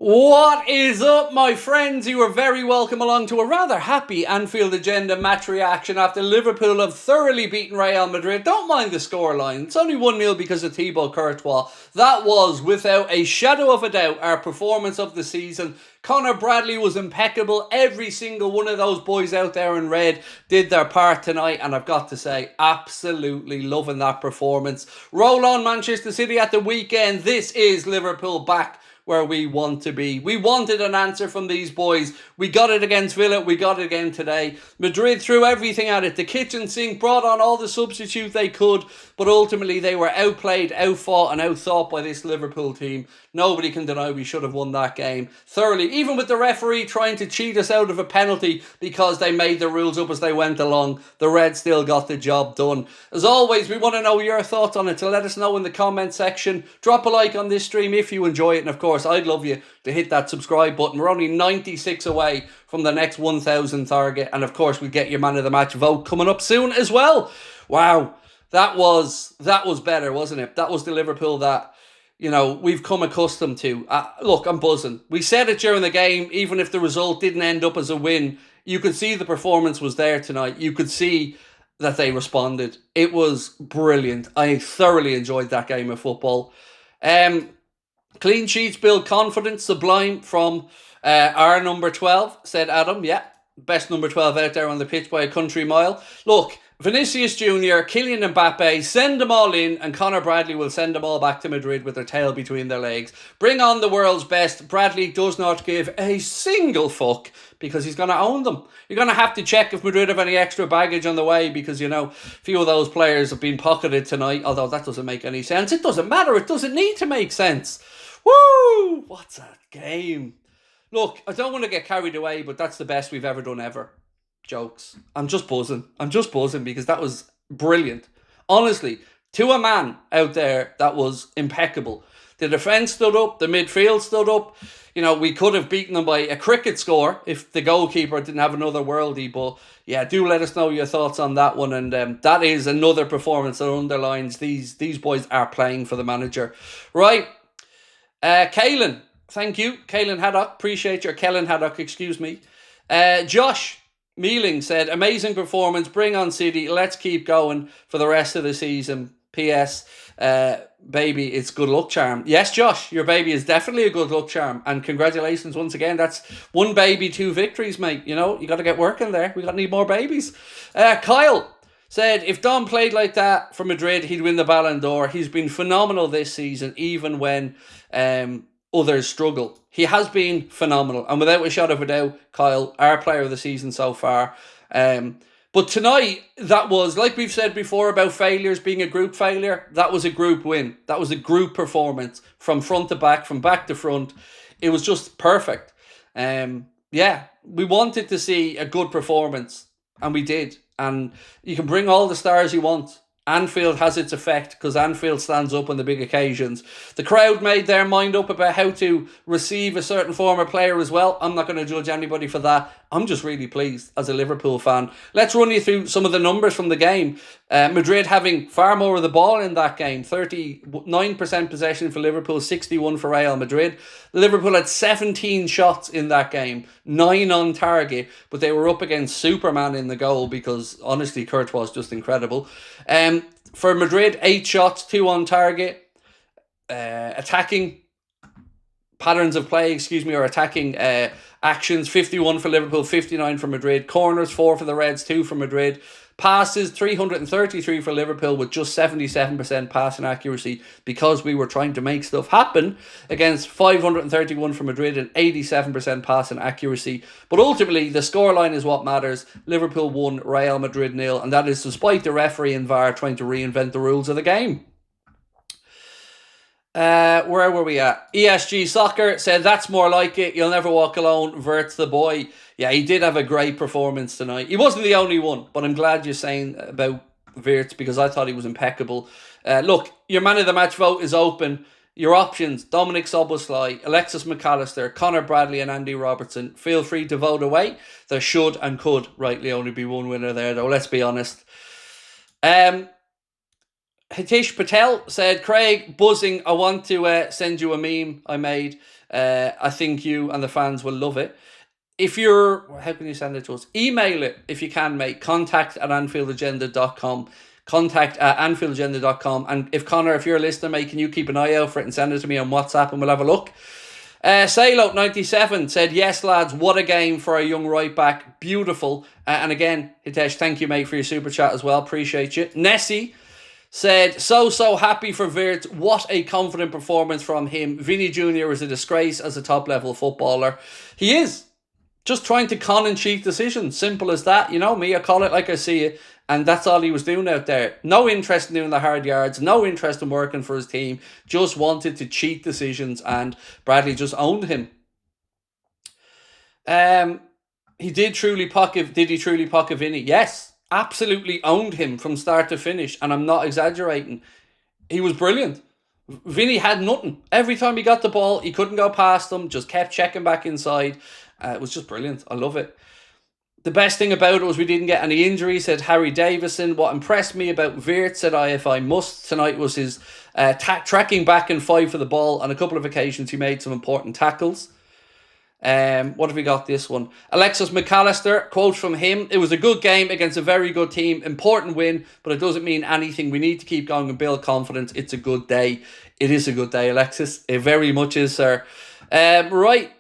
What is up, my friends? You are very welcome along to a rather happy Anfield Agenda match reaction after Liverpool have thoroughly beaten Real Madrid. Don't mind the scoreline. It's only 1-0 because of Thibaut Courtois. That was, without a shadow of a doubt, our performance of the season. Connor Bradley was impeccable. Every single one of those boys out there in red did their part tonight, and I've got to say, absolutely loving that performance. Roll on Manchester City at the weekend. This is Liverpool back where we want to be. We wanted an answer from these boys. We got it against Villa. We got it again today. Madrid threw everything at it. The kitchen sink, brought on all the substitutes they could, but ultimately they were outplayed, outfought and outthought by this Liverpool team. Nobody can deny we should have won that game thoroughly, even with the referee trying to cheat us out of a penalty because they made the rules up as they went along. The Reds still got the job done. As always, we want to know your thoughts on it, so let us know in the comment section. Drop a like on this stream if you enjoy it, and of course, I'd love you to hit that subscribe button. We're only 96 away from the next 1,000 target, and of course, we get your man of the match vote coming up soon as well. Wow, that was better, wasn't it? That was the Liverpool that, you know, we've come accustomed to. Look, I'm buzzing. We said it during the game, even if the result didn't end up as a win, you could see the performance was there tonight. You could see that they responded. It was brilliant. I thoroughly enjoyed that game of football. Clean sheets build confidence, sublime from our number 12, said Adam. Yeah, best number 12 out there on the pitch by a country mile. Look, Vinicius Jr., Kylian Mbappe, send them all in, and Connor Bradley will send them all back to Madrid with their tail between their legs. Bring on the world's best. Bradley does not give a single fuck because he's going to own them. You're going to have to check if Madrid have any extra baggage on the way because, you know, a few of those players have been pocketed tonight, although that doesn't make any sense. It doesn't matter. It doesn't need to make sense. Woo! What's a game? Look, I don't want to get carried away, but that's the best we've ever done ever. Jokes. I'm just buzzing. I'm just buzzing because that was brilliant. Honestly, to a man out there, that was impeccable. The defence stood up. The midfield stood up. You know, we could have beaten them by a cricket score if the goalkeeper didn't have another worldie. But yeah, do let us know your thoughts on that one. And that is another performance that underlines these boys are playing for the manager. Right. Kalen, thank you. Kalen Haddock, appreciate your Kellen Haddock, excuse me. Josh Mealing said, amazing performance, bring on City, let's keep going for the rest of the season. P.S. Baby, it's good luck charm. Yes, Josh, your baby is definitely a good luck charm. And congratulations once again. That's one baby, 2 victories, mate. You know, you got to get working there. We got to need more babies. Kyle said, if Don played like that for Madrid, he'd win the Ballon d'Or. He's been phenomenal this season, even when others struggle. He has been phenomenal. And without a shadow of a doubt, Kyle, our player of the season so far. But tonight, that was, like we've said before about failures being a group failure, that was a group win. That was a group performance from front to back, from back to front. It was just perfect. Yeah, we wanted to see a good performance, and we did. And you can bring all the stars you want. Anfield has its effect because Anfield stands up on the big occasions. The crowd made their mind up about how to receive a certain former player as well. I'm not going to judge anybody for that. I'm just really pleased as a Liverpool fan. Let's run you through some of the numbers from the game. Madrid having far more of the ball in that game. 39% possession for Liverpool, 61 for Real Madrid. Liverpool had 17 shots in that game, 9 on target, but they were up against Superman in the goal because, honestly, Courtois was just incredible. For Madrid, 8 shots, 2 on target. Attacking patterns of play, or attacking actions, 51 for Liverpool, 59 for Madrid. Corners, 4 for the Reds, 2 for Madrid. Passes, 333 for Liverpool with just 77% passing accuracy because we were trying to make stuff happen, against 531 for Madrid and 87% passing accuracy. But ultimately, the scoreline is what matters. Liverpool 1, Real Madrid 0, and that is despite the referee and VAR trying to reinvent the rules of the game. Where were we at? ESG Soccer said, that's more like it. You'll never walk alone. Vert's the boy. Yeah, he did have a great performance tonight. He wasn't the only one, but I'm glad you're saying about Wirtz because I thought he was impeccable. Look, your man of the match vote is open. Your options, Dominic Szoboszlai, Alexis McAllister, Connor Bradley and Andy Robertson. Feel free to vote away. There should and could rightly only be one winner there, though. Let's be honest. Hitesh Patel said, Craig, buzzing, I want to send you a meme I made. I think you and the fans will love it. If you're, how can you send it to us? Email it if you can, mate. contact@anfieldagenda.com. Contact@anfieldagenda.com. And if Connor, if you're a listener, mate, can you keep an eye out for it and send it to me on WhatsApp and we'll have a look. Salo97 said, yes, lads, what a game for a young right back. Beautiful. And again, Hitesh, thank you, mate, for your super chat as well. Appreciate you. Nessie said, so happy for Wirtz. What a confident performance from him. Vinny Jr. is a disgrace as a top-level footballer. He is. Just trying to con and cheat decisions. Simple as that. You know me, I call it like I see it. And that's all he was doing out there. No interest in doing the hard yards. No interest in working for his team. Just wanted to cheat decisions. And Bradley just owned him. He did truly pocket. Did he truly pocket Vinny? Yes. Absolutely owned him from start to finish. And I'm not exaggerating. He was brilliant. Vinny had nothing. Every time he got the ball, he couldn't go past them. Just kept checking back inside. It was just brilliant. I love it. The best thing about it was we didn't get any injuries, said Harry Davison. What impressed me about Wirtz, said I, if I must, tonight was his tracking back and fight for the ball. On a couple of occasions, he made some important tackles. What have we got this one? Alexis McAllister, quote from him, it was a good game against a very good team. Important win, but it doesn't mean anything. We need to keep going and build confidence. It's a good day. It is a good day, Alexis. It very much is, sir. Right.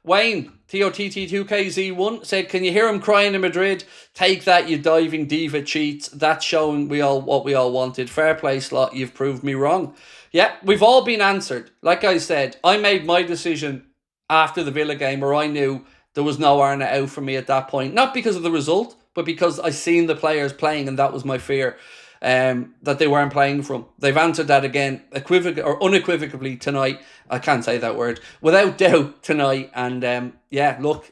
Wayne, TOTT2KZ1, said, can you hear him crying in Madrid? Take that, you diving diva cheats. That's showing what we all wanted. Fair play, Slot. You've proved me wrong. Yeah, we've all been answered. Like I said, I made my decision after the Villa game where I knew there was no Arna out for me at that point. Not because of the result, but because I seen the players playing and that was my fear. That they weren't playing from. They've answered that again, unequivocally tonight. I can't say that word. Without doubt tonight. And yeah, look,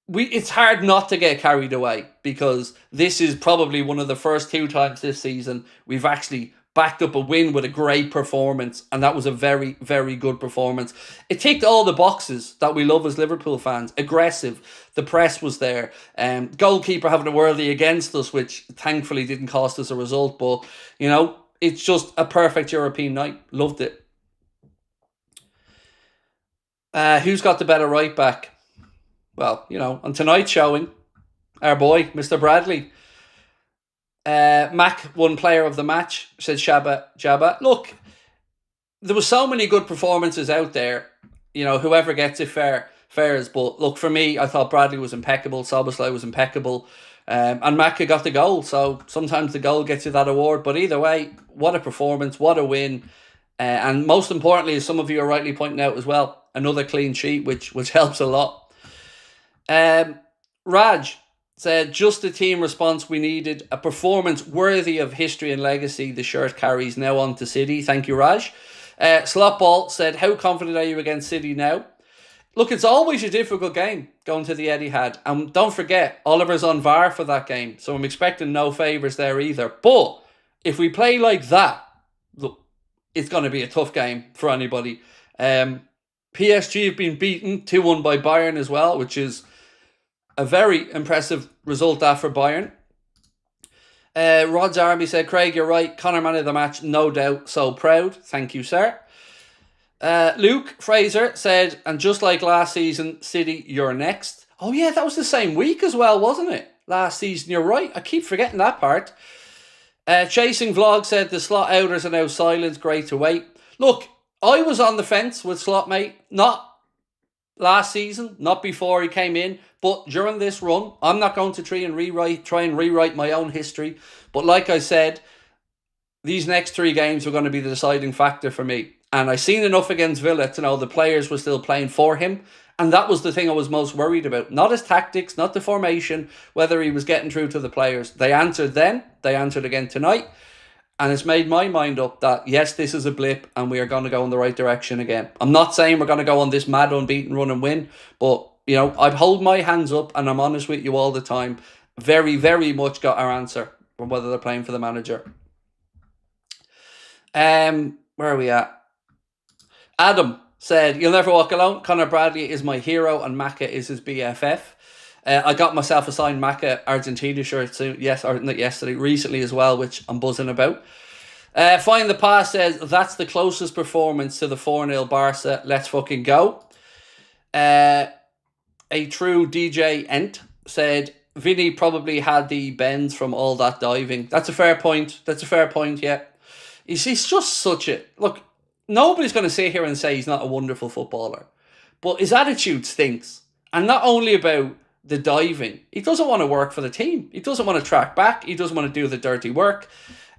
it's hard not to get carried away because this is probably one of the first 2 times this season we've actually backed up a win with a great performance, and that was a very, very good performance. It ticked all the boxes that we love as Liverpool fans. Aggressive, the press was there, goalkeeper having a worldie against us, which thankfully didn't cost us a result, but, you know, it's just a perfect European night. Loved it. Who's got the better right back? Well, you know, on tonight's showing, our boy, Mr. Bradley. Mac won player of the match, said Jabba. Look, there were so many good performances out there. You know, whoever gets it fares. But look, for me, I thought Bradley was impeccable. Szoboszlai was impeccable. And Mac got the goal. So sometimes the goal gets you that award. But either way, what a performance. What a win. And most importantly, as some of you are rightly pointing out as well, another clean sheet, which helps a lot. Raj said, just the team response we needed. A performance worthy of history and legacy the shirt carries. Now on to City. Thank you, Raj. Slotball said, how confident are you against City now? Look, it's always a difficult game going to the Etihad. And don't forget, Oliver's on VAR for that game. So I'm expecting no favours there either. But if we play like that, look, it's going to be a tough game for anybody. PSG have been beaten 2-1 by Bayern as well, which is a very impressive result that for Bayern. Rod's Army said, Craig, you're right. Connor man of the match, no doubt. So proud. Thank you, sir. Luke Fraser said, and just like last season, City, you're next. Oh yeah, that was the same week as well, wasn't it? Last season, you're right. I keep forgetting that part. Chasing Vlog said, the Slot outers are now silent. Great to wait. Look, I was on the fence with Slot, mate. Not last season, not before he came in. But during this run, I'm not going to try and rewrite my own history. But like I said, these next 3 games were going to be the deciding factor for me. And I seen enough against Villa to know the players were still playing for him. And that was the thing I was most worried about. Not his tactics, not the formation, whether he was getting through to the players. They answered then, they answered again tonight. And it's made my mind up that, yes, this is a blip and we are going to go in the right direction again. I'm not saying we're going to go on this mad unbeaten run and win, but you know, I'd hold my hands up and I'm honest with you all the time. Very, very much got our answer from whether they're playing for the manager. Where are we at? Adam said, you'll never walk alone. Conor Bradley is my hero and Macca is his BFF. I got myself a signed Macca Argentina shirt soon, yes, or not yesterday, recently as well, which I'm buzzing about. Find the Pass says, that's the closest performance to the 4-0 Barca. Let's fucking go. A true DJ Ent said, Vinny probably had the bends from all that diving. That's a fair point. Yeah. He's just such a... Look, nobody's going to sit here and say he's not a wonderful footballer. But his attitude stinks. And not only about the diving. He doesn't want to work for the team. He doesn't want to track back. He doesn't want to do the dirty work.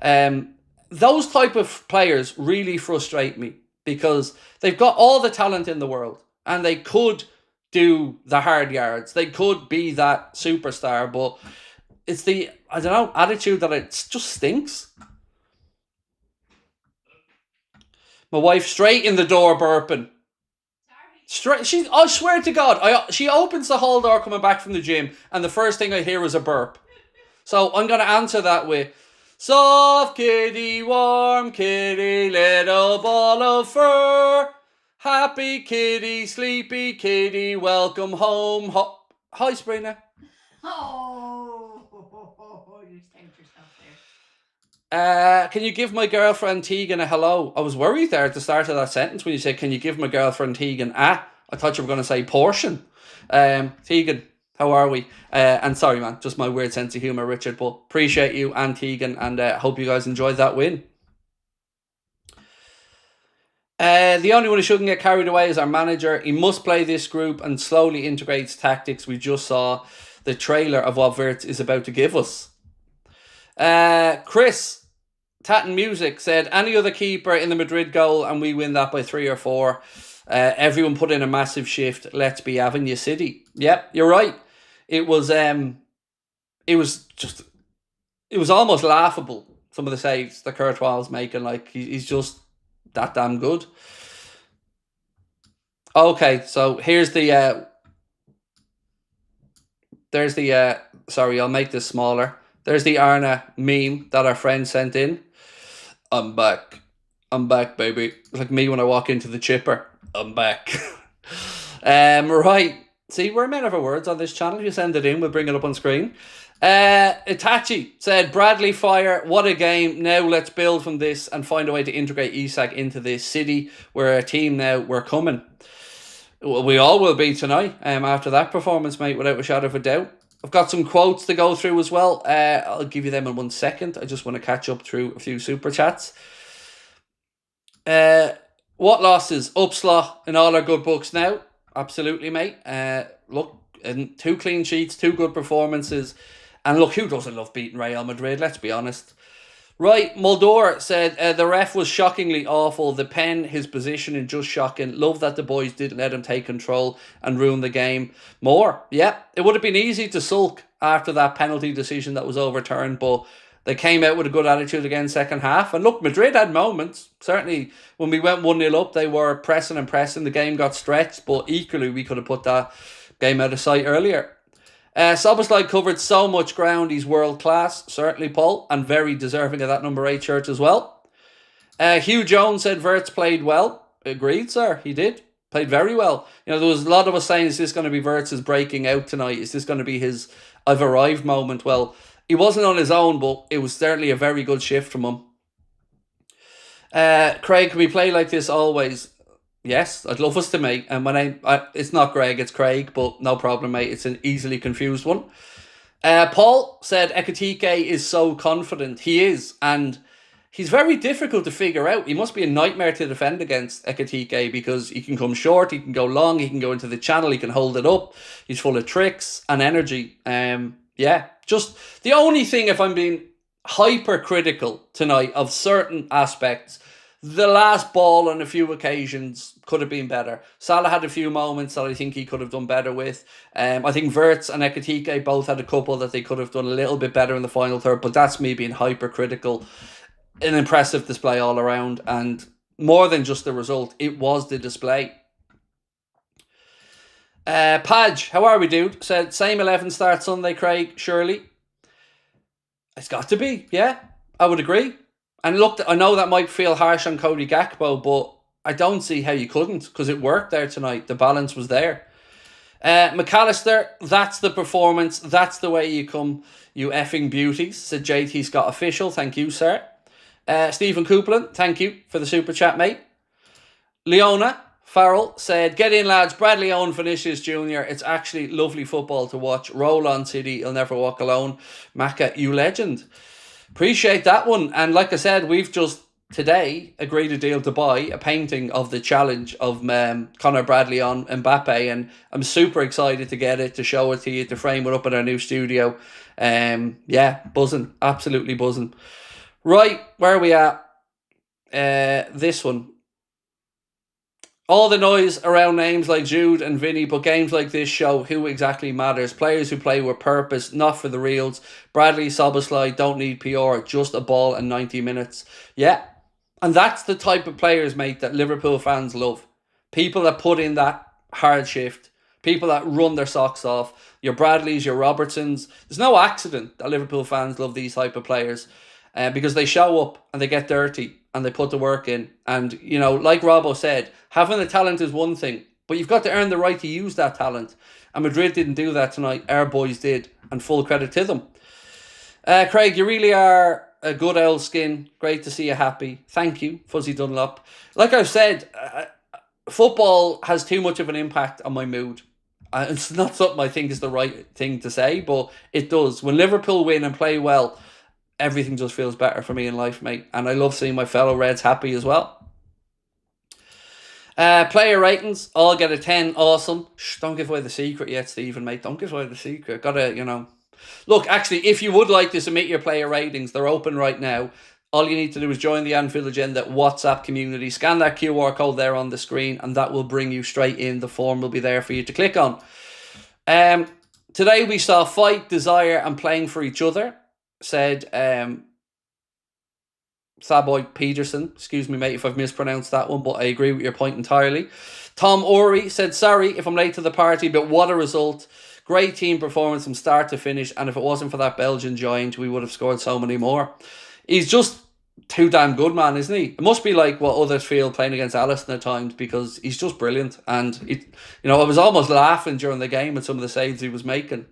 Those type of players really frustrate me because they've got all the talent in the world and they could do the hard yards. They could be that superstar, but it's the, I don't know, attitude that it just stinks. My wife straight in the door burping. Straight, I swear to God, she opens the hall door coming back from the gym and the first thing I hear is a burp. So I'm going to answer that with, soft kitty, warm kitty, little ball of fur. Happy kitty, sleepy kitty, welcome home. Hi, Sabrina. Oh, you stamped yourself there. Can you give my girlfriend Tegan a hello? I was worried there at the start of that sentence when you said, can you give my girlfriend Tegan I thought you were going to say portion. Tegan, how are we? And sorry, man, just my weird sense of humour, Richard, but appreciate you and Tegan, and hope you guys enjoyed that win. The only one who shouldn't get carried away is our manager. He must play this group and slowly integrates tactics. We just saw the trailer of what Wirtz is about to give us. Chris, Tatton Music, said, any other keeper in the Madrid goal and we win that by 3 or 4. Everyone put in a massive shift. Let's be Avenue City. Yep, you're right. It was almost laughable, some of the saves that Courtois was making. Like, he's just that damn good. Okay, so here's the sorry, I'll make this smaller. There's the Arna meme that our friend sent in. I'm back, baby. It's like me when I walk into the chipper. I'm back. Right. See, we're men of our words on this channel. If you send it in, we'll bring it up on screen. Itachi said, Bradley fire, what a game. Now let's build from this and find a way to integrate Isak into this city. We're a team now, we're coming. We all will be tonight after that performance, mate, without a shadow of a doubt. I've got some quotes to go through as well. I'll give you them in 1 second. I just want to catch up through a few super chats. What losses? Upslot in all our good books now. Absolutely, mate. Look, and 2 clean sheets, 2 good performances. And look, who doesn't love beating Real Madrid? Let's be honest. Right, Mulder said, the ref was shockingly awful. The pen, his positioning, just shocking. Love that the boys didn't let him take control and ruin the game more. Yeah, it would have been easy to sulk after that penalty decision that was overturned, but they came out with a good attitude again second half. And look, Madrid had moments. Certainly, when we went 1-0 up, they were pressing and pressing. The game got stretched, but equally, we could have put that game out of sight earlier. Soboslai covered so much ground. He's world class, certainly, Paul, and very deserving of that number 8 shirt as well. Hugh Jones said Wirtz played well. Agreed, sir. He did. Played very well. You know, there was a lot of us saying, is this going to be Wirtz's breaking out tonight? Is this going to be his I've arrived moment? Well, he wasn't on his own, but it was certainly a very good shift from him. Craig, can we play like this always? Yes, I'd love us to, mate. And when it's not Greg, it's Craig, but no problem, mate. It's an easily confused one. Paul said Ekitike is so confident. He is, and he's very difficult to figure out. He must be a nightmare to defend against, Ekitike, because he can come short, he can go long, he can go into the channel, he can hold it up. He's full of tricks and energy. Yeah, just the only thing, if I'm being hypercritical tonight of certain aspects, the last ball on a few occasions could have been better. Salah had a few moments that I think he could have done better with. I think Wirtz and Ekitike both had a couple that they could have done a little bit better in the final third, but that's me being hypercritical. An impressive display all around, and more than just the result, it was the display. Padge, how are we, dude? Said, same 11 start Sunday, Craig, surely. It's got to be, yeah. I would agree. And look, I know that might feel harsh on Cody Gakpo, but I don't see how you couldn't, because it worked there tonight. The balance was there. McAllister, that's the performance. That's the way you come, you effing beauties, said JT Scott Official. Thank you, sir. Stephen Coupland, thank you for the super chat, mate. Leona Farrell said, get in, lads. Bradley Owen Vinicius Jr. It's actually lovely football to watch. Roll on, City. He'll never walk alone. Macca, you legend. Appreciate that one. And like I said, we've just today agreed a deal to buy a painting of the challenge of Conor Bradley on Mbappe. And I'm super excited to get it, to show it to you, to frame it up in our new studio. Yeah, buzzing. Absolutely buzzing. Right, where are we at? This one. All the noise around names like Jude and Vinny, but games like this show who exactly matters. Players who play with purpose, not for the reels. Bradley, Soboslai don't need PR, just a ball and 90 minutes. Yeah, and that's the type of players, mate, that Liverpool fans love. People that put in that hard shift. People that run their socks off. Your Bradleys, your Robertsons. There's no accident that Liverpool fans love these type of players. Because they show up and they get dirty and they put the work in. And, you know, like Robbo said, having the talent is one thing, but you've got to earn the right to use that talent. And Madrid didn't do that tonight. Our boys did, and full credit to them. Craig, you really are a good old skin. Great to see you happy. Thank you, Fuzzy Dunlop. Like I've said, football has too much of an impact on my mood. It's not something I think is the right thing to say, but it does. When Liverpool win and play well, everything just feels better for me in life, mate. And I love seeing my fellow Reds happy as well. Player ratings, all get a 10. Awesome. Shh, don't give away the secret yet, Stephen, mate. Don't give away the secret. Gotta, you know. Look, actually, if you would like to submit your player ratings, they're open right now. All you need to do is join the Anfield Agenda WhatsApp community. Scan that QR code there on the screen, and that will bring you straight in. The form will be there for you to click on. Today we saw fight, desire, and playing for each other. Said Thaboy Peterson. Excuse me, mate, if I've mispronounced that one, but I agree with your point entirely. Tom Ori said, sorry if I'm late to the party, but what a result. Great team performance from start to finish, and if it wasn't for that Belgian giant, we would have scored so many more. He's just too damn good, man, isn't he? It must be like what others feel playing against Alisson at times, because he's just brilliant. And, I was almost laughing during the game at some of the saves he was making.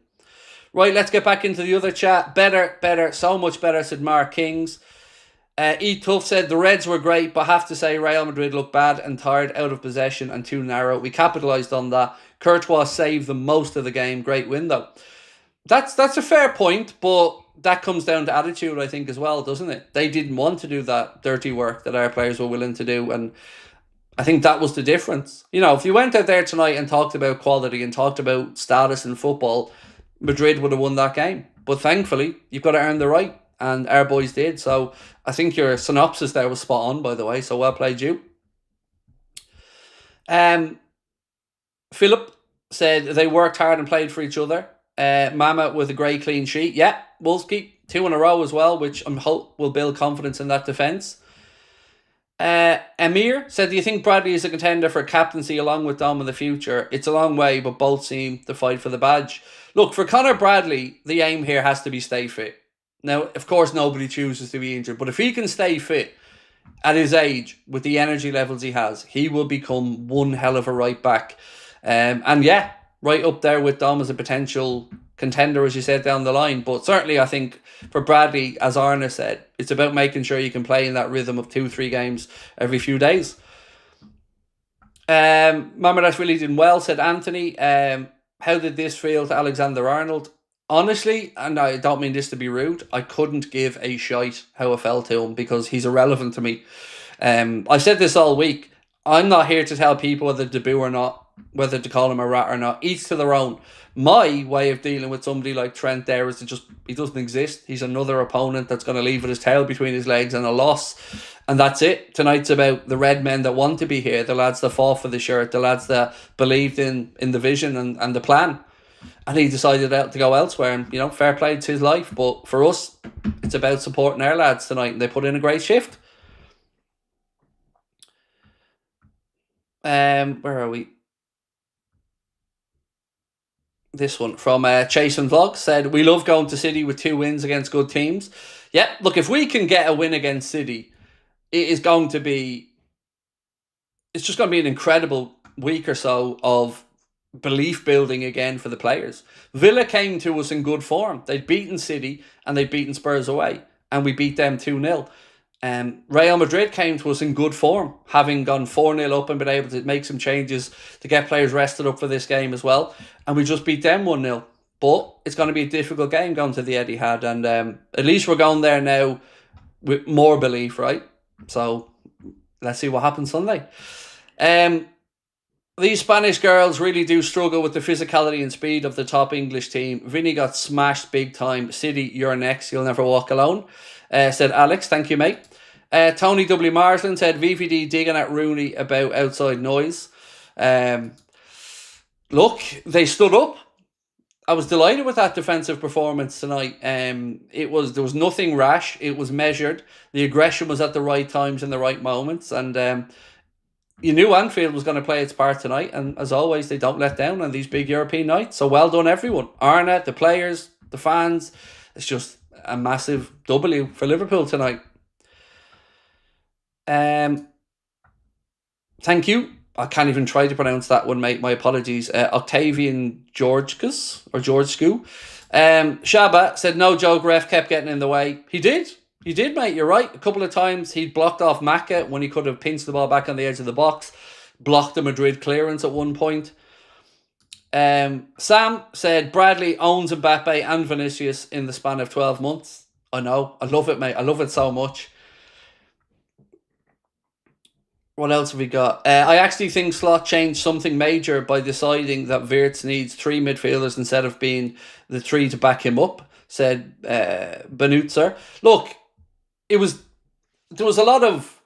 Right, let's get back into the other chat. Better, so much better, said Mark Kings. E. Tuff said, the Reds were great, but have to say Real Madrid looked bad and tired, out of possession and too narrow. We capitalised on that. Courtois saved them most of the game. Great win, though. That's a fair point, but that comes down to attitude, I think, as well, doesn't it? They didn't want to do that dirty work that our players were willing to do, and I think that was the difference. You know, if you went out there tonight and talked about quality and talked about status in football, Madrid would have won that game. But thankfully, you've got to earn the right. And our boys did. So I think your synopsis there was spot on, by the way. So well played, you. Philip said they worked hard and played for each other. Mama with a great clean sheet. Yeah, Wolves keep 2 in a row as well, which I hope will build confidence in that defence. Amir said, do you think Bradley is a contender for captaincy along with Dom in the future? It's a long way, but both seem to fight for the badge. Look, for Conor Bradley, the aim here has to be stay fit. Now, of course, nobody chooses to be injured, but if he can stay fit at his age, with the energy levels he has, he will become one hell of a right back. And yeah, right up there with Dom as a potential contender, as you said, down the line. But certainly, I think for Bradley, as Arna said, it's about making sure you can play in that rhythm of 2-3 games every few days. Mama, that's really doing well, said Anthony. How did this feel to Alexander-Arnold? Honestly, and I don't mean this to be rude, I couldn't give a shite how it felt to him, because he's irrelevant to me. I've said this all week. I'm not here to tell people whether to boo or not, whether to call him a rat or not. Each to their own. My way of dealing with somebody like Trent there is to he doesn't exist. He's another opponent that's going to leave with his tail between his legs and a loss. And that's it. Tonight's about the red men that want to be here, the lads that fought for the shirt, the lads that believed in the vision and the plan. And he decided to go elsewhere, and, fair play to his life. But for us, it's about supporting our lads tonight, and they put in a great shift. Where are we? This one from Chase and Vlog said, we love going to City with 2 wins against good teams. Yeah, look, if we can get a win against City, it's just going to be an incredible week or so of belief building again for the players. Villa came to us in good form. They'd beaten City and they'd beaten Spurs away, and we beat them 2-0. Real Madrid came to us in good form, having gone 4-0 up and been able to make some changes to get players rested up for this game as well. And we just beat them 1-0. But it's going to be a difficult game going to the Etihad. And at least we're going there now with more belief, right? So let's see what happens Sunday. These Spanish girls really do struggle with the physicality and speed of the top English team. Vinny got smashed big time. City, you're next. You'll never walk alone. Said Alex. Thank you, mate. Tony W. Marsland said VVD digging at Rooney about outside noise. Look, they stood up. I was delighted with that defensive performance tonight. There was nothing rash. It was measured. The aggression was at the right times and the right moments. And you knew Anfield was going to play its part tonight. And as always, they don't let down on these big European nights. So well done, everyone. Arna, the players, the fans. It's just a massive W for Liverpool tonight. Thank you. I can't even try to pronounce that one, mate. My apologies. Octavian Georgescu. Shaba said, no joke, ref kept getting in the way. He did, mate. You're right. A couple of times he blocked off Maka when he could have pinched the ball back on the edge of the box. Blocked the Madrid clearance at one point. Sam said, Bradley owns Mbappe and Vinicius in the span of 12 months. I know. I love it, mate. I love it so much. What else have we got? I actually think Slot changed something major by deciding that Wirtz needs 3 midfielders instead of being the 3 to back him up, said Benutzer. Look, there was a lot of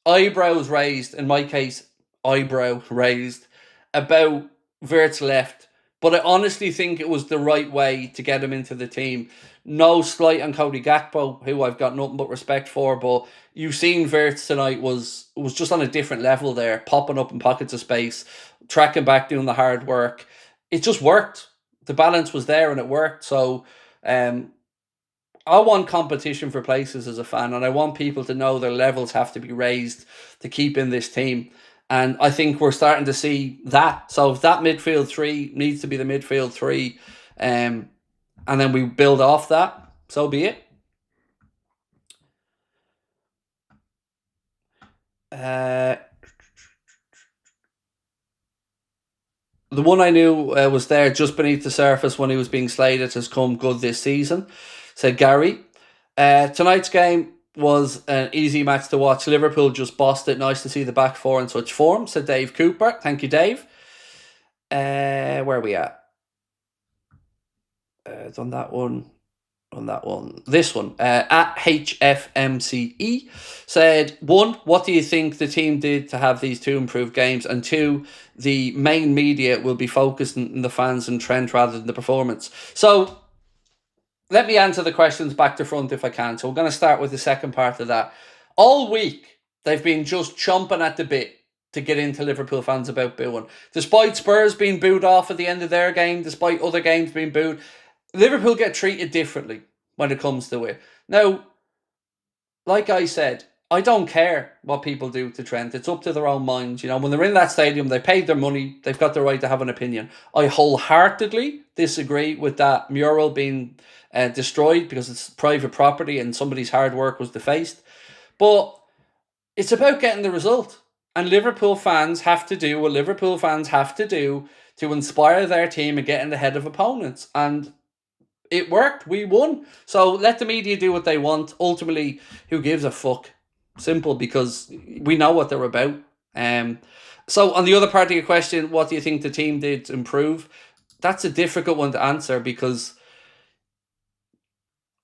eyebrows raised, in my case, eyebrow raised, about Wirtz left. But I honestly think it was the right way to get him into the team. No slight on Cody Gakpo, who I've got nothing but respect for, but you've seen Wirtz tonight was just on a different level there, popping up in pockets of space, tracking back, doing the hard work. It just worked. The balance was there and it worked. So I want competition for places as a fan, and I want people to know their levels have to be raised to keep in this team. And I think we're starting to see that. So if that midfield 3 needs to be the midfield 3, and then we build off that, so be it. The one I knew was there just beneath the surface when he was being slated has come good this season, said Gary. Tonight's game was an easy match to watch. Liverpool just bossed it. Nice to see the back 4 in such form, said Dave Cooper. Thank you, Dave. Where are we at? On that one. This one. At HFMCE said, 1, what do you think the team did to have these 2 improved games? And 2, the main media will be focused on the fans and Trent rather than the performance. So let me answer the questions back to front if I can. So we're going to start with the second part of that. All week, they've been just chomping at the bit to get into Liverpool fans about booing. Despite Spurs being booed off at the end of their game, despite other games being booed, Liverpool get treated differently when it comes to it. Now, like I said, I don't care what people do to Trent. It's up to their own minds. You know, when they're in that stadium, they paid their money. They've got the right to have an opinion. I wholeheartedly disagree with that mural being destroyed because it's private property and somebody's hard work was defaced. But it's about getting the result. And Liverpool fans have to do what Liverpool fans have to do to inspire their team and get in the head of opponents. And it worked. We won. So let the media do what they want. Ultimately, who gives a fuck? Simple, because we know what they're about. So on the other part of your question, what do you think the team did to improve? That's a difficult one to answer because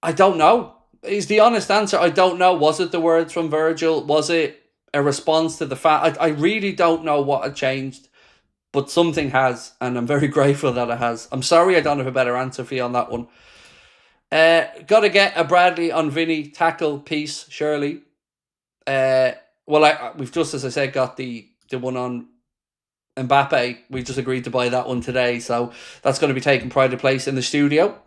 I don't know. Is the honest answer. I don't know. Was it the words from Virgil? Was it a response to the fact? I really don't know what had changed. But something has, and I'm very grateful that it has. I'm sorry I don't have a better answer for you on that one. Got to get a Bradley on Vinny tackle piece, surely. We've just, as I said, got the one on Mbappe. We just agreed to buy that one today, so that's going to be taking pride of place in the studio.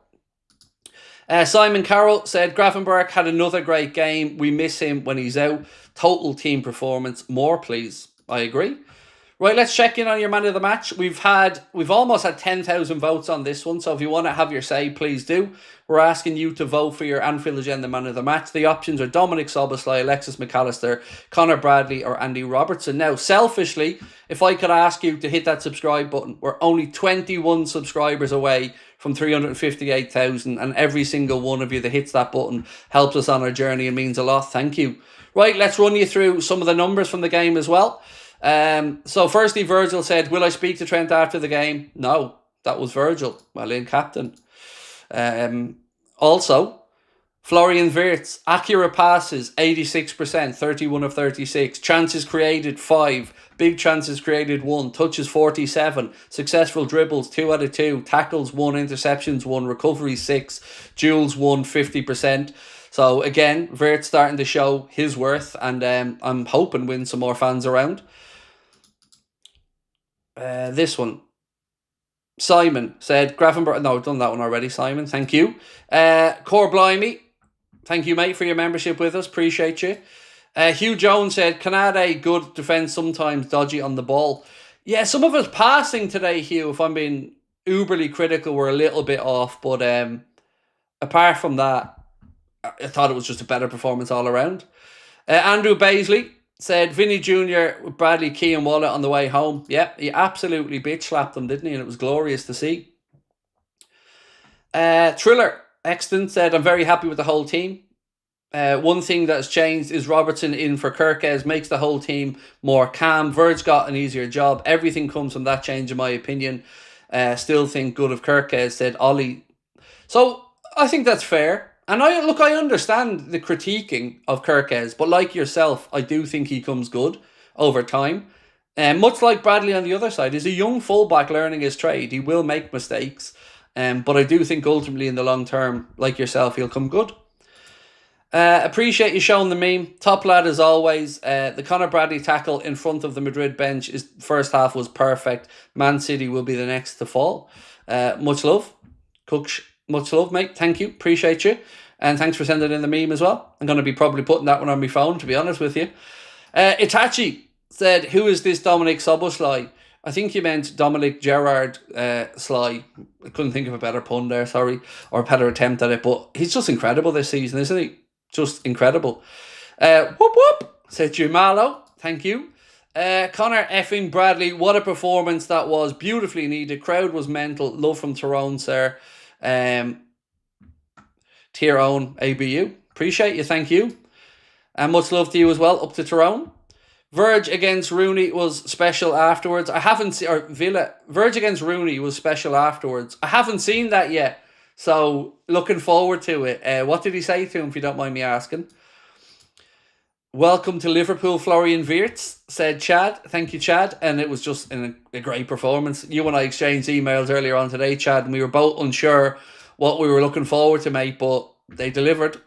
Simon Carroll said, Gravenberch had another great game. We miss him when he's out. Total team performance. More, please. I agree. Right, let's check in on your man of the match. We've almost had 10,000 votes on this one, so if you want to have your say, please do. We're asking you to vote for your Anfield Agenda man of the match. The options are Dominic Szoboszlai, Alexis McAllister, Connor Bradley, or Andy Robertson. Now, selfishly, if I could ask you to hit that subscribe button, we're only 21 subscribers away from 358,000, and every single one of you that hits that button helps us on our journey and means a lot. Thank you. Right, let's run you through some of the numbers from the game as well. So firstly, Virgil said, will I speak to Trent after the game? No, that was Virgil. Well in, captain. Also, Florian Wirtz, accurate passes, 86%, 31 of 36. Chances created, 5. Big chances created, 1. Touches, 47. Successful dribbles, 2 out of 2. Tackles, 1. Interceptions, 1. Recoveries, 6. Duels, 1. 50%. So again, Wirtz starting to show his worth, and I'm hoping win some more fans around. This one. Simon said, Gravenberg. No, I've done that one already, Simon. Thank you. Core Blimey. Thank you, mate, for your membership with us. Appreciate you. Hugh Jones said, Canade, good defence, sometimes dodgy on the ball. Yeah, some of us passing today, Hugh, if I'm being uberly critical, were a little bit off. But apart from that, I thought it was just a better performance all around. Andrew Baisley said, Vinny Jr. with Bradley, Key and Wallet on the way home. Yeah, he absolutely bitch slapped them, didn't he? And it was glorious to see. Triller Exton said, I'm very happy with the whole team. One thing that has changed is Robertson in for Kirkes, makes the whole team more calm. Verge got an easier job. Everything comes from that change, in my opinion. Still think good of Kirkes, said Ollie. So I think that's fair. And I understand the critiquing of Kirkes, but like yourself, I do think he comes good over time. Much like Bradley on the other side, he's a young fullback learning his trade. He will make mistakes, but I do think ultimately in the long term, like yourself, he'll come good. Appreciate you showing the meme. Top lad as always. The Connor Bradley tackle in front of the Madrid bench, first half was perfect. Man City will be the next to fall. Much love. Cooks. Much love, mate. Thank you. Appreciate you. And thanks for sending in the meme as well. I'm going to be probably putting that one on my phone, to be honest with you. Itachi said, who is this Dominic Szoboszlai? I think you meant Dominic Gerrard Sly. I couldn't think of a better pun there, sorry. Or a better attempt at it. But he's just incredible this season, isn't he? Just incredible. Whoop whoop, said Jumalo. Thank you. Connor effing Bradley. What a performance that was. Beautifully needed. Crowd was mental. Love from Tyrone, sir. Tyrone ABU. Appreciate you. Thank you. And much love to you as well. Up to Tyrone. Verge against Rooney was special afterwards. I haven't seen, or Villa. Verge against Rooney was special afterwards. I haven't seen that yet. So looking forward to it. What did he say to him, if you don't mind me asking? Welcome to Liverpool, Florian Wirtz, said Chad. Thank you, Chad. And it was just a great performance. You and I exchanged emails earlier on today, Chad, and we were both unsure what we were looking forward to, mate, but they delivered.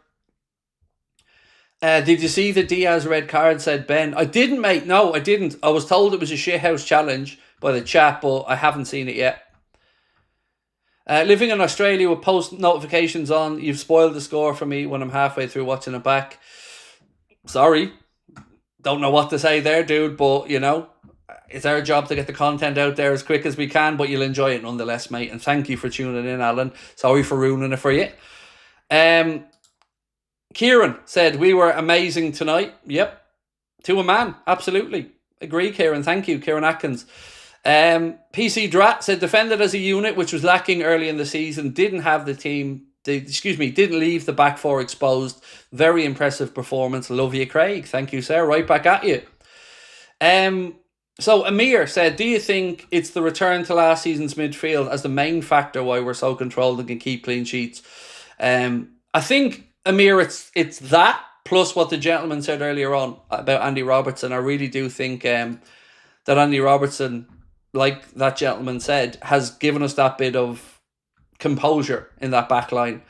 Did you see the Diaz red card, said Ben? I didn't, mate. No, I didn't. I was told it was a shithouse challenge by the chat, but I haven't seen it yet. Living in Australia with post notifications on, you've spoiled the score for me when I'm halfway through watching it back. Sorry. Don't know what to say there, dude, but, you know, it's our job to get the content out there as quick as we can, but you'll enjoy it nonetheless, mate. And thank you for tuning in, Alan. Sorry for ruining it for you. Kieran said, we were amazing tonight. Yep. To a man. Absolutely. Agree, Kieran. Thank you, Kieran Atkins. PC Drat said, defended as a unit, which was lacking early in the season. Didn't have the team... didn't leave the back four exposed. Very impressive performance. Love you, Craig. Thank you, sir. Right back at you. So Amir said, do you think it's the return to last season's midfield as the main factor why we're so controlled and can keep clean sheets? I think, Amir, it's that plus what the gentleman said earlier on about Andy Robertson. I really do think that Andy Robertson, like that gentleman said, has given us that bit of composure in that back line.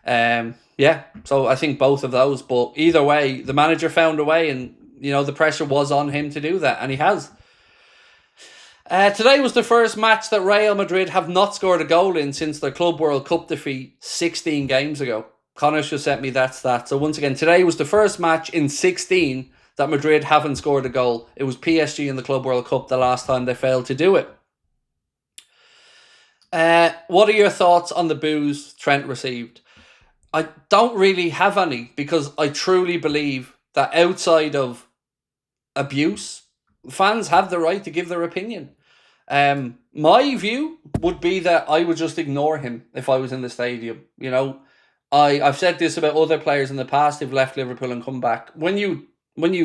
Yeah, so I think both of those. But either way, the manager found a way, and you know the pressure was on him to do that, and he has. Today was the first match that Real Madrid have not scored a goal in since their Club World Cup defeat 16 games ago. Connor just sent me that stat. So once again, today was the first match in 16 that Madrid haven't scored a goal. It was PSG in the Club World Cup the last time they failed to do it. What are your thoughts on the boos Trent received? I don't really have any, because I truly believe that outside of abuse, fans have the right to give their opinion. My view would be that I would just ignore him if I was in the stadium. You know, I've said this about other players in the past who've left Liverpool and come back. When you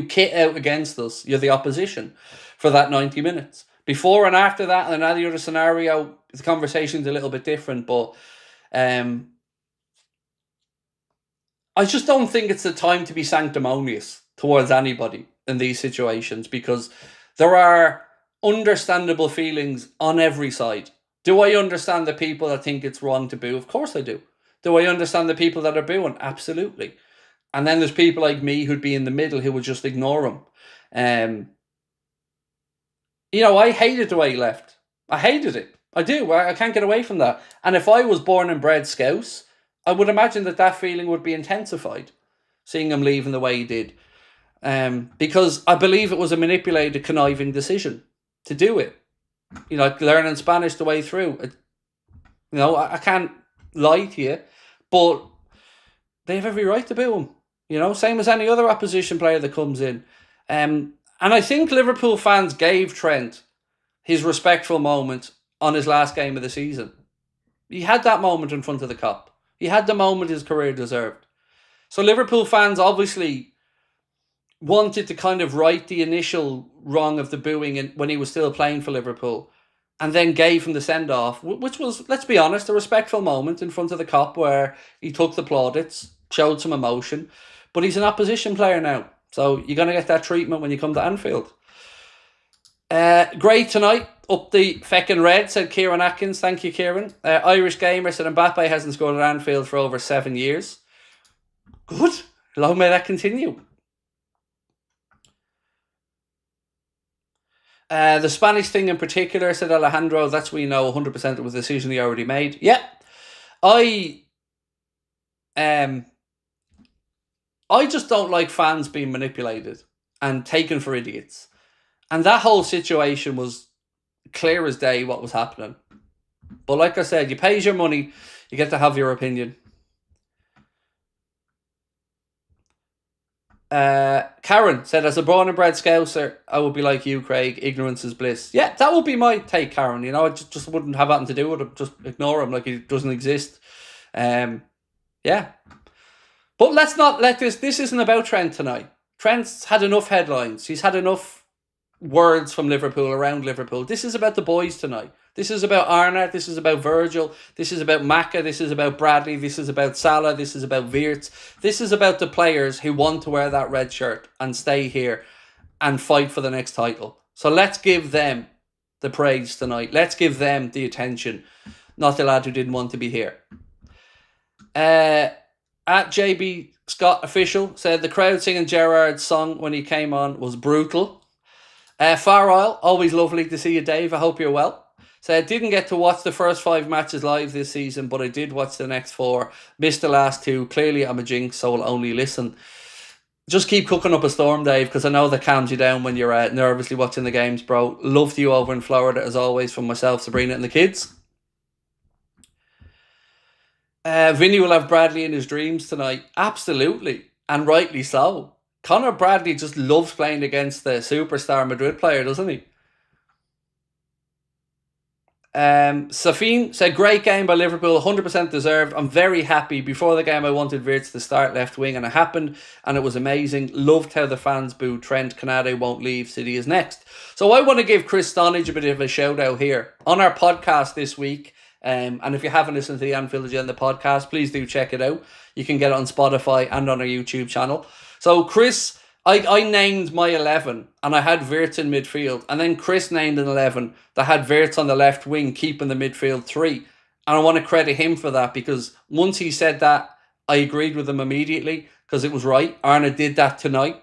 kit out against us, you're the opposition for that 90 minutes. Before and after that, and any other scenario, the conversation's a little bit different. But I just don't think it's the time to be sanctimonious towards anybody in these situations, because there are understandable feelings on every side. Do I understand the people that think it's wrong to boo? Of course I do. Do I understand the people that are booing? Absolutely. And then there's people like me who'd be in the middle who would just ignore them. You know, I hated the way he left. I hated it. I do. I can't get away from that. And if I was born and bred Scouse, I would imagine that feeling would be intensified, seeing him leaving the way he did. Because I believe it was a manipulated, conniving decision to do it. You know, like learning Spanish the way through. You know, I can't lie to you, but they have every right to boo him. You know, same as any other opposition player that comes in. And I think Liverpool fans gave Trent his respectful moment on his last game of the season. He had that moment in front of the Kop. He had the moment his career deserved. So Liverpool fans obviously wanted to kind of right the initial wrong of the booing when he was still playing for Liverpool, and then gave him the send-off, which was, let's be honest, a respectful moment in front of the Kop where he took the plaudits, showed some emotion. But he's an opposition player now, so you're going to get that treatment when you come to Anfield. Great tonight. Up the feckin' red, said Kieran Atkins. Thank you, Kieran. Irish Gamer said Mbappe hasn't scored at Anfield for over 7 years. Good. Long may that continue. The Spanish thing in particular, said Alejandro, that's we know 100% it was a decision he already made. Yeah. I just don't like fans being manipulated and taken for idiots. And that whole situation was clear as day what was happening. But like I said, you pay your money, you get to have your opinion. Karen said, as a born and bred Scouser, I would be like you, Craig. Ignorance is bliss. Yeah, that would be my take, Karen. You know, I just wouldn't have anything to do with him. Just ignore him like he doesn't exist. Yeah. But let's not let this isn't about Trent tonight. Trent's had enough headlines. He's had enough words from Liverpool, around Liverpool. This is about the boys tonight. This is about Arnold. This is about Virgil. This is about Maka. This is about Bradley. This is about Salah. This is about Wirtz. This is about the players who want to wear that red shirt and stay here and fight for the next title. So let's give them the praise tonight. Let's give them the attention, not the lad who didn't want to be here. At JB Scott Official said the crowd singing Gerrard's song when he came on was brutal. Far Isle, always lovely to see you, Dave. I hope you're well. Said, didn't get to watch the first 5 matches live this season, but I did watch the next 4. Missed the last 2. Clearly, I'm a jinx, so I'll only listen. Just keep cooking up a storm, Dave, because I know that calms you down when you're nervously watching the games, bro. Love to you over in Florida, as always, from myself, Sabrina, and the kids. Vinny will have Bradley in his dreams tonight. Absolutely, and rightly so. Conor Bradley just loves playing against the superstar Madrid player, doesn't he? Safin said, great game by Liverpool, 100% deserved. I'm very happy. Before the game I wanted Wirtz to start left wing and it happened and it was amazing. Loved how the fans booed Trent. Canade won't leave, City is next. So I want to give Chris Stonage a bit of a shout out here on our podcast this week. And if you haven't listened to the Anfield Agenda podcast, please do check it out. You can get it on Spotify and on our YouTube channel. So Chris, I named my 11 and I had Wirtz in midfield, and then Chris named an 11 that had Wirtz on the left wing, keeping the midfield 3. And I want to credit him for that, because once he said that, I agreed with him immediately, because it was right. Arna did that tonight.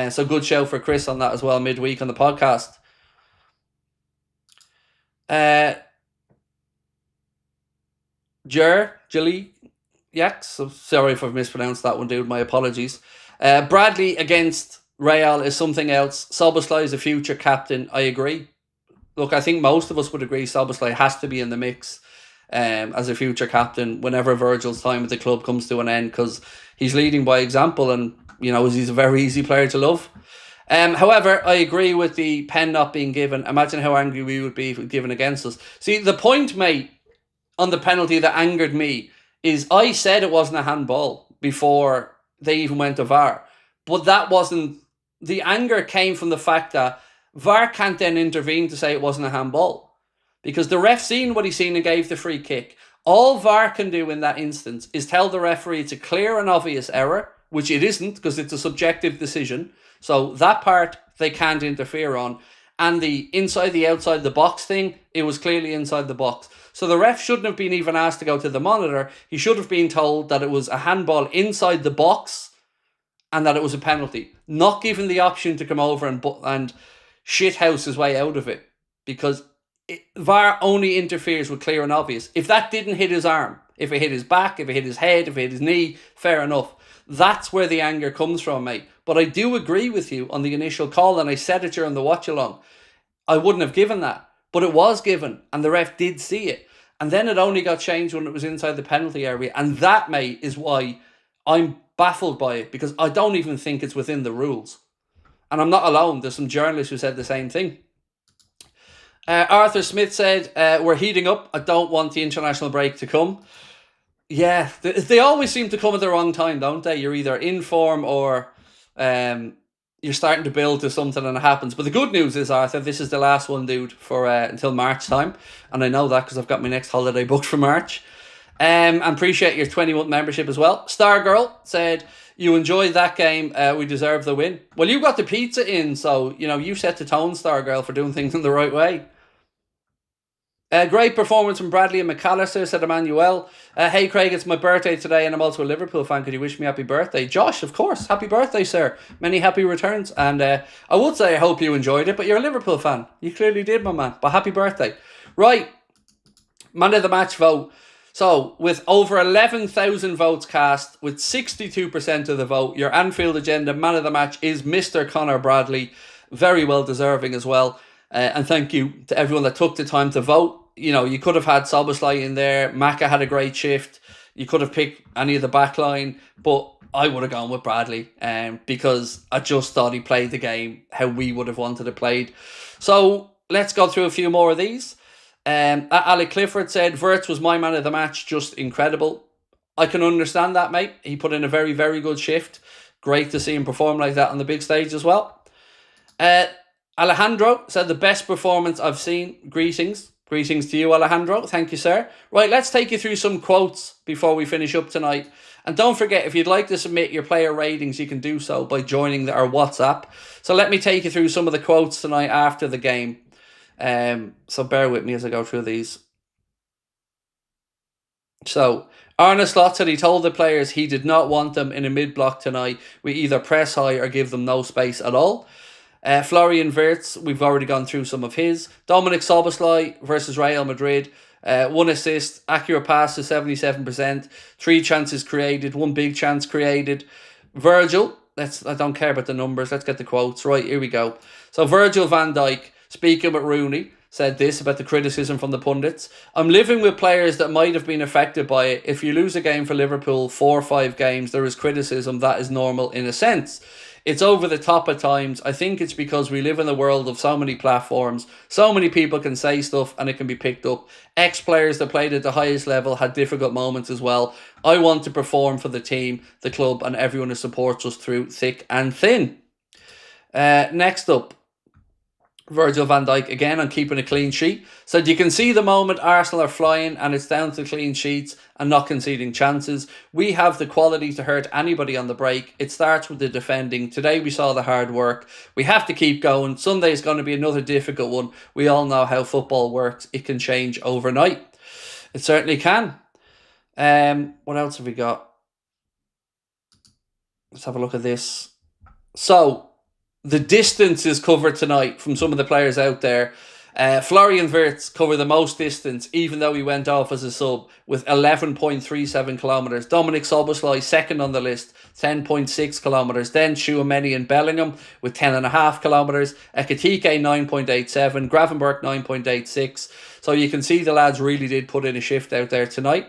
So good show for Chris on that as well, midweek on the podcast. Jali, Yaks. So sorry if I've mispronounced that one, dude. My apologies. Bradley against Real is something else. Szoboszlai is a future captain. I agree. Look, I think most of us would agree Szoboszlai has to be in the mix as a future captain whenever Virgil's time at the club comes to an end, because he's leading by example, and he's a very easy player to love. However, I agree with the pen not being given. Imagine how angry we would be if it was given against us. See, the point, mate, on the penalty that angered me is I said it wasn't a handball before they even went to VAR. But that wasn't... The anger came from the fact that VAR can't then intervene to say it wasn't a handball, because the ref seen what he seen and gave the free kick. All VAR can do in that instance is tell the referee it's a clear and obvious error, which it isn't because it's a subjective decision. So that part they can't interfere on. And the inside the outside the box thing, it was clearly inside the box. So the ref shouldn't have been even asked to go to the monitor. He should have been told that it was a handball inside the box and that it was a penalty. Not given the option to come over and shithouse his way out of it. Because VAR only interferes with clear and obvious. If that didn't hit his arm, if it hit his back, if it hit his head, if it hit his knee, fair enough. That's where the anger comes from, mate. But I do agree with you on the initial call, and I said it during the watch-along. I wouldn't have given that, but it was given, and the ref did see it. And then it only got changed when it was inside the penalty area. And that, mate, is why I'm baffled by it, because I don't even think it's within the rules. And I'm not alone. There's some journalists who said the same thing. Arthur Smith said, we're heating up. I don't want the international break to come. Yeah, they always seem to come at the wrong time, don't they? You're either in form or you're starting to build to something and it happens. But the good news is, Arthur, this is the last one, dude, for until March time. And I know that because I've got my next holiday booked for March. And appreciate your 20-month membership as well. Stargirl said, you enjoyed that game. We deserve the win. Well, you got the pizza in, so, you set the tone, Stargirl, for doing things in the right way. Great performance from Bradley and McAllister, said Emmanuel. Hey, Craig, it's my birthday today and I'm also a Liverpool fan. Could you wish me happy birthday? Josh, of course. Happy birthday, sir. Many happy returns. And I would say I hope you enjoyed it, but you're a Liverpool fan. You clearly did, my man. But happy birthday. Right. Man of the match vote. So, with over 11,000 votes cast, with 62% of the vote, your Anfield Agenda man of the match is Mr. Conor Bradley. Very well deserving as well. And thank you to everyone that took the time to vote. You could have had Szoboszlai in there. Maka had a great shift. You could have picked any of the back line, but I would have gone with Bradley because I just thought he played the game how we would have wanted it played. So let's go through a few more of these. Alec Clifford said, Wirtz was my man of the match, just incredible. I can understand that, mate. He put in a very, very good shift. Great to see him perform like that on the big stage as well. Alejandro said, the best performance I've seen. Greetings. Greetings to you, Alejandro. Thank you, sir. Right, let's take you through some quotes before we finish up tonight. And don't forget, if you'd like to submit your player ratings, you can do so by joining our WhatsApp. So let me take you through some of the quotes tonight after the game. So bear with me as I go through these. So, Arne Slot said he told the players he did not want them in a mid-block tonight. We either press high or give them no space at all. Florian Wirtz, we've already gone through some of his. Dominic Szoboszlai versus Real Madrid. 1 assist, accurate pass to 77%. 3 chances created, 1 big chance created. Virgil, I don't care about the numbers, let's get the quotes. Right, here we go. So Virgil van Dijk, speaking with Rooney, said this about the criticism from the pundits. I'm living with players that might have been affected by it. If you lose a game for Liverpool, 4 or 5 games, there is criticism. That is normal in a sense. It's over the top at times. I think it's because we live in a world of so many platforms. So many people can say stuff and it can be picked up. Ex-players that played at the highest level had difficult moments as well. I want to perform for the team, the club, and everyone who supports us through thick and thin. Next up, Virgil van Dijk again on keeping a clean sheet. So you can see the moment Arsenal are flying and it's down to clean sheets and not conceding chances. We have the quality to hurt anybody on the break. It starts with the defending. Today we saw the hard work. We have to keep going. Sunday is going to be another difficult one. We all know how football works. It can change overnight. It certainly can. What else have we got? Let's have a look at this. So, the distance is covered tonight from some of the players out there. Florian Wirtz covered the most distance, even though he went off as a sub, with 11.37 kilometres. Dominic Soboslai, second on the list, 10.6 kilometres. Then Tchouameni and Bellingham with 10.5 kilometres. Ekitike, 9.87. Gravenberch, 9.86. So you can see the lads really did put in a shift out there tonight.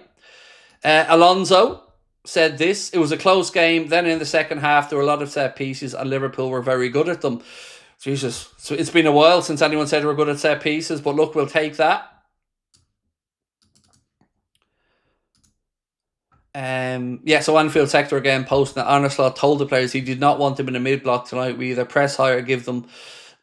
Alonso said this: it was a close game. Then in the second half, there were a lot of set pieces, and Liverpool were very good at them. Jesus, so it's been a while since anyone said we're good at set pieces, but look, we'll take that. So Anfield sector again posting that Arneslot told the players he did not want them in the mid-block tonight. We either press high or give them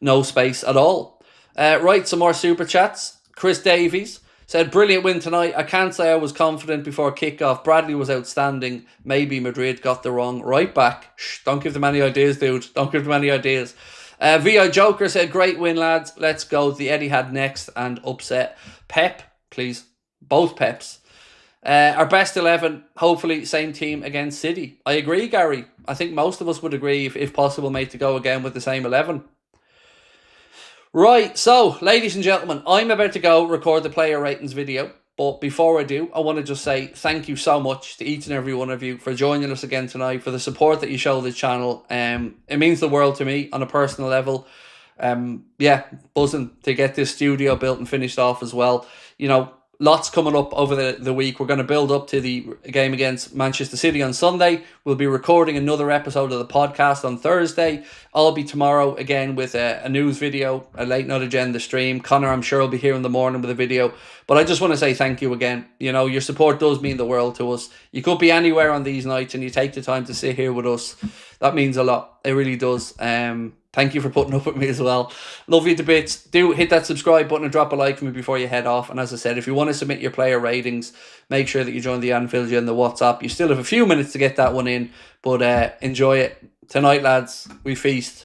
no space at all. Right, some more super chats. Chris Davies said, brilliant win tonight. I can't say I was confident before kickoff. Bradley was outstanding. Maybe Madrid got the wrong right back. Shh, don't give them any ideas, dude. Don't give them any ideas. VI Joker said, great win, lads. Let's go. The Etihad next and upset. Pep, please. Both Peps. Our best 11, hopefully same team against City. I agree, Gary. I think most of us would agree, if possible, mate, to go again with the same 11. Right, so, ladies and gentlemen, I'm about to go record the player ratings video. But before I do, I want to just say thank you so much to each and every one of you for joining us again tonight, for the support that you show this channel. It means the world to me on a personal level. Buzzing to get this studio built and finished off as well. You know, lots coming up over the week. We're going to build up to the game against Manchester City on Sunday. We'll be recording another episode of the podcast on Thursday. I'll be tomorrow again with a news video, a late night agenda stream. Connor, I'm sure, will be here in the morning with a video. But I just want to say thank you again. You know, your support does mean the world to us. You could be anywhere on these nights and you take the time to sit here with us. That means a lot. It really does. Thank you for putting up with me as well. Love you to bits. Do hit that subscribe button and drop a like for me before you head off. And as I said, if you want to submit your player ratings, make sure that you join the Anfield Agenda WhatsApp. You still have a few minutes to get that one in, but enjoy it. Tonight, lads, we feast.